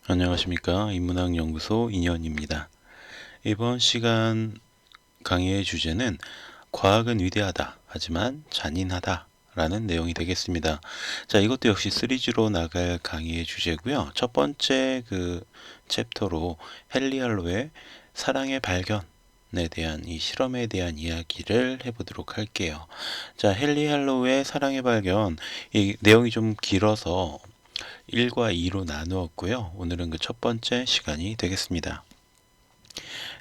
안녕하십니까. 인문학연구소 인현입니다. 이번 시간 강의의 주제는 과학은 위대하다. 하지만 잔인하다. 라는 내용이 되겠습니다. 자, 이것도 역시 시리즈로 나갈 강의의 주제고요. 첫 번째 챕터로 헨리 할로의 사랑의 발견에 대한 이 실험에 대한 이야기를 해보도록 할게요. 자, 헨리 할로의 사랑의 발견, 이 내용이 좀 길어서 1과 2로 나누었고요. 오늘은 그 첫 번째 시간이 되겠습니다.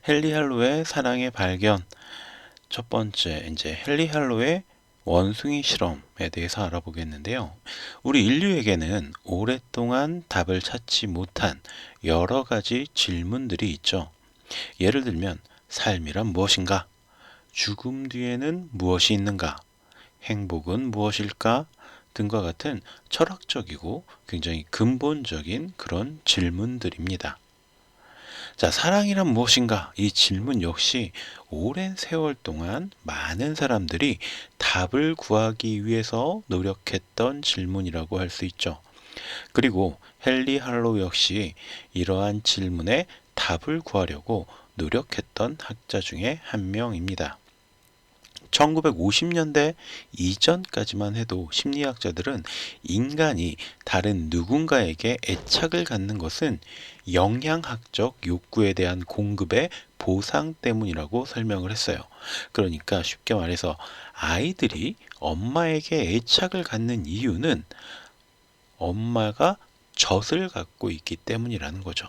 헨리 할로의 사랑의 발견. 첫 번째, 이제 헨리 할로의 원숭이 실험에 대해서 알아보겠는데요. 우리 인류에게는 오랫동안 답을 찾지 못한 여러 가지 질문들이 있죠. 예를 들면, 삶이란 무엇인가? 죽음 뒤에는 무엇이 있는가? 행복은 무엇일까? 등과 같은 철학적이고 굉장히 근본적인 그런 질문들입니다. 자, 사랑이란 무엇인가? 이 질문 역시 오랜 세월 동안 많은 사람들이 답을 구하기 위해서 노력했던 질문이라고 할 수 있죠. 그리고 헨리 할로우 역시 이러한 질문에 답을 구하려고 노력했던 학자 중에 한 명입니다. 1950년대 이전까지만 해도 심리학자들은 인간이 다른 누군가에게 애착을 갖는 것은 영양학적 욕구에 대한 공급의 보상 때문이라고 설명을 했어요. 그러니까 쉽게 말해서 아이들이 엄마에게 애착을 갖는 이유는 엄마가 젖을 갖고 있기 때문이라는 거죠.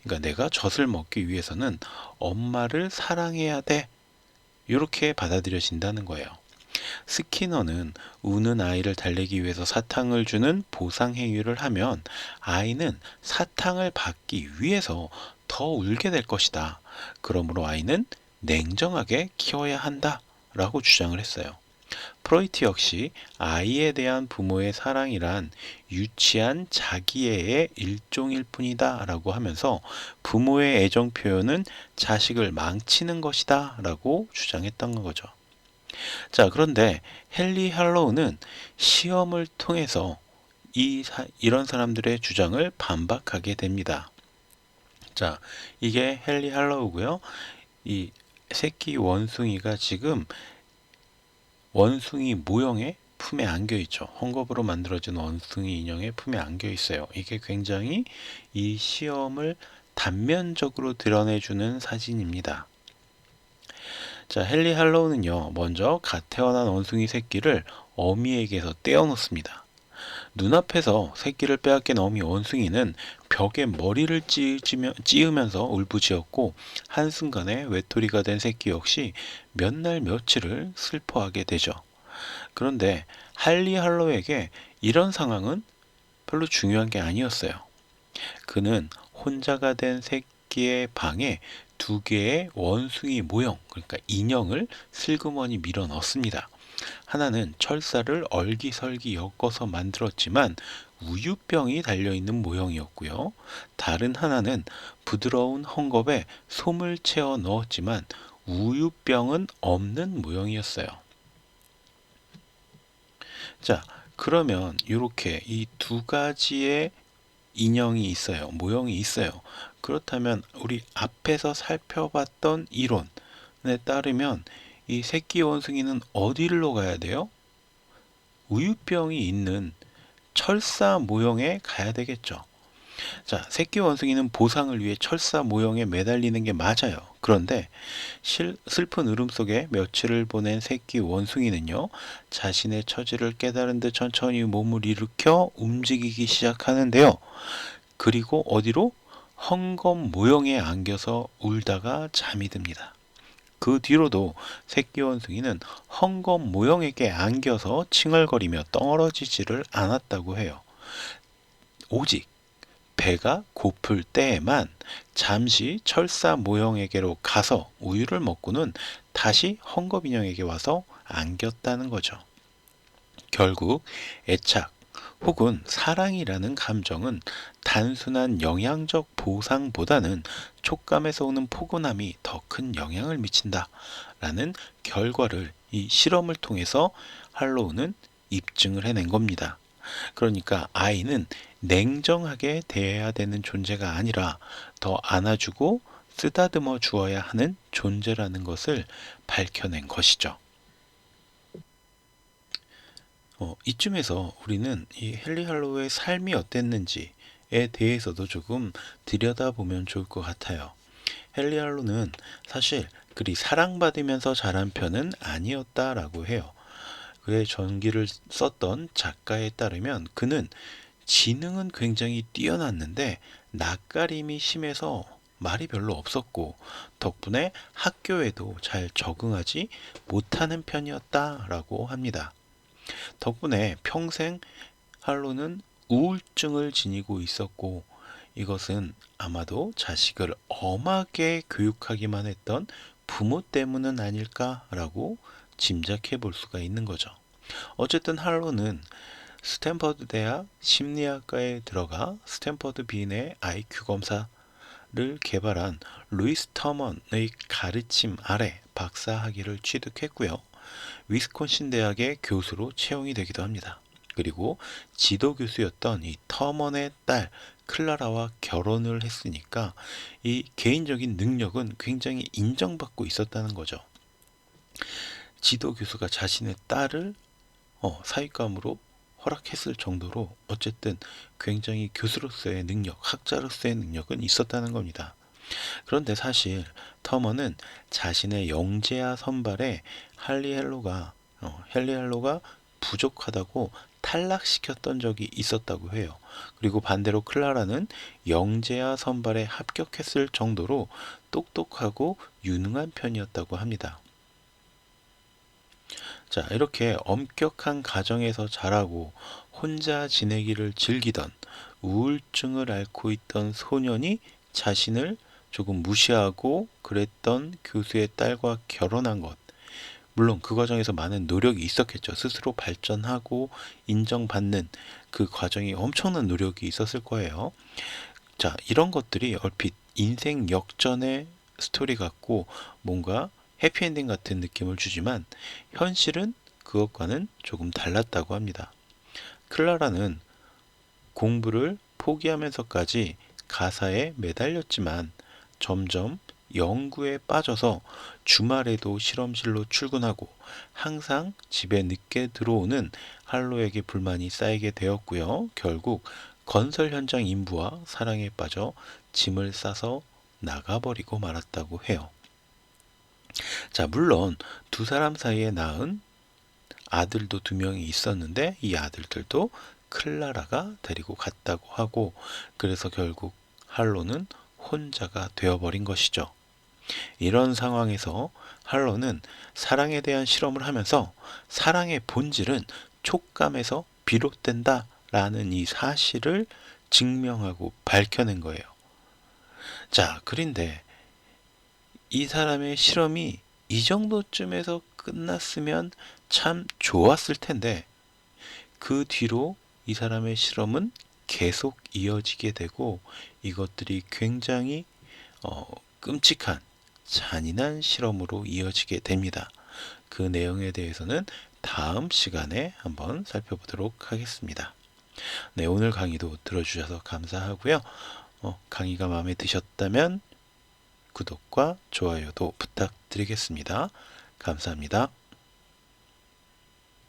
그러니까 내가 젖을 먹기 위해서는 엄마를 사랑해야 돼. 이렇게 받아들여진다는 거예요. 스키너는 우는 아이를 달래기 위해서 사탕을 주는 보상 행위를 하면 아이는 사탕을 받기 위해서 더 울게 될 것이다. 그러므로 아이는 냉정하게 키워야 한다. 라고 주장을 했어요. 프로이트 역시 아이에 대한 부모의 사랑이란 유치한 자기애의 일종일 뿐이다 라고 하면서 부모의 애정 표현은 자식을 망치는 것이다 라고 주장했던 거죠. 자, 그런데 헨리 할로우는 시험을 통해서 이런 사람들의 주장을 반박하게 됩니다. 자, 이게 헨리 할로우고요. 이 새끼 원숭이가 지금 원숭이 모형의 품에 안겨 있죠. 헝겊으로 만들어진 원숭이 인형의 품에 안겨 있어요. 이게 굉장히 이 시험을 단면적으로 드러내주는 사진입니다. 자, 헨리 할로우는요, 먼저 갓 태어난 원숭이 새끼를 어미에게서 떼어놓습니다. 눈앞에서 새끼를 빼앗긴 어미 원숭이는 벽에 머리를 찌으면서 울부짖었고 한순간에 외톨이가 된 새끼 역시 몇 날 며칠을 슬퍼하게 되죠. 그런데 헨리 할로우에게 이런 상황은 별로 중요한 게 아니었어요. 그는 혼자가 된 새끼의 방에 2개의 원숭이 모형, 그러니까 인형을 슬그머니 밀어 넣습니다. 하나는 철사를 얼기설기 엮어서 만들었지만 우유병이 달려있는 모형이었고요. 다른 하나는 부드러운 헝겊에 솜을 채워 넣었지만 우유병은 없는 모형이었어요. 자, 그러면 이렇게 이 2가지의 인형이 있어요. 모형이 있어요. 그렇다면 우리 앞에서 살펴봤던 이론에 따르면 이 새끼 원숭이는 어디로 가야 돼요? 우유병이 있는 철사 모형에 가야 되겠죠. 자, 새끼 원숭이는 보상을 위해 철사 모형에 매달리는 게 맞아요. 그런데 슬픈 울음 속에 며칠을 보낸 새끼 원숭이는요, 자신의 처지를 깨달은 듯 천천히 몸을 일으켜 움직이기 시작하는데요. 그리고 어디로? 헝겊 모형에 안겨서 울다가 잠이 듭니다. 그 뒤로도 새끼 원숭이는 헝겊 모형에게 안겨서 칭얼거리며 떨어지지를 않았다고 해요. 오직 배가 고플 때에만 잠시 철사 모형에게로 가서 우유를 먹고는 다시 헝겊 인형에게 와서 안겼다는 거죠. 결국 애착 혹은 사랑이라는 감정은 단순한 영양적 보상보다는 촉감에서 오는 포근함이 더 큰 영향을 미친다라는 결과를 이 실험을 통해서 할로우는 입증을 해낸 겁니다. 그러니까 아이는 냉정하게 대해야 되는 존재가 아니라 더 안아주고 쓰다듬어 주어야 하는 존재라는 것을 밝혀낸 것이죠. 이쯤에서 우리는 이 헨리 할로우의 삶이 어땠는지에 대해서도 조금 들여다보면 좋을 것 같아요. 헨리 할로우는 사실 그리 사랑받으면서 자란 편은 아니었다라고 해요. 그의 전기를 썼던 작가에 따르면 그는 지능은 굉장히 뛰어났는데 낯가림이 심해서 말이 별로 없었고 덕분에 학교에도 잘 적응하지 못하는 편이었다라고 합니다. 덕분에 평생 할로는 우울증을 지니고 있었고 이것은 아마도 자식을 엄하게 교육하기만 했던 부모 때문은 아닐까라고 짐작해 볼 수가 있는 거죠. 어쨌든 할로는 스탠퍼드 대학 심리학과에 들어가 스탠퍼드 비인의 IQ 검사를 개발한 루이스 터먼의 가르침 아래 박사 학위를 취득했고요. 위스콘신 대학의 교수로 채용이 되기도 합니다. 그리고 지도 교수였던 이 터먼의 딸 클라라와 결혼을 했으니까 이 개인적인 능력은 굉장히 인정받고 있었다는 거죠. 지도 교수가 자신의 딸을 사윗감으로 허락했을 정도로 어쨌든 굉장히 교수로서의 능력, 학자로서의 능력은 있었다는 겁니다. 그런데 사실 터먼은 자신의 영재아 선발에 헨리 헬로가 부족하다고 탈락시켰던 적이 있었다고 해요. 그리고 반대로 클라라는 영재아 선발에 합격했을 정도로 똑똑하고 유능한 편이었다고 합니다. 자, 이렇게 엄격한 가정에서 자라고 혼자 지내기를 즐기던 우울증을 앓고 있던 소년이 자신을 조금 무시하고 그랬던 교수의 딸과 결혼한 것. 물론 그 과정에서 많은 노력이 있었겠죠. 스스로 발전하고 인정받는 그 과정이 엄청난 노력이 있었을 거예요. 자, 이런 것들이 얼핏 인생 역전의 스토리 같고 뭔가 해피엔딩 같은 느낌을 주지만 현실은 그것과는 조금 달랐다고 합니다. 클라라는 공부를 포기하면서까지 가사에 매달렸지만 점점 연구에 빠져서 주말에도 실험실로 출근하고 항상 집에 늦게 들어오는 할로에게 불만이 쌓이게 되었고요. 결국 건설 현장 인부와 사랑에 빠져 짐을 싸서 나가버리고 말았다고 해요. 자, 물론 두 사람 사이에 낳은 아들도 두 명이 있었는데 이 아들들도 클라라가 데리고 갔다고 하고 그래서 결국 할로는 혼자가 되어버린 것이죠. 이런 상황에서 할로는 사랑에 대한 실험을 하면서 사랑의 본질은 촉감에서 비롯된다 라는 이 사실을 증명하고 밝혀낸 거예요. 자, 그런데 이 사람의 실험이 이 정도쯤에서 끝났으면 참 좋았을 텐데 그 뒤로 이 사람의 실험은 계속 이어지게 되고 이것들이 굉장히 끔찍한 잔인한 실험으로 이어지게 됩니다. 그 내용에 대해서는 다음 시간에 한번 살펴보도록 하겠습니다. 네, 오늘 강의도 들어주셔서 감사하고요. 강의가 마음에 드셨다면 구독과 좋아요도 부탁드리겠습니다. 감사합니다.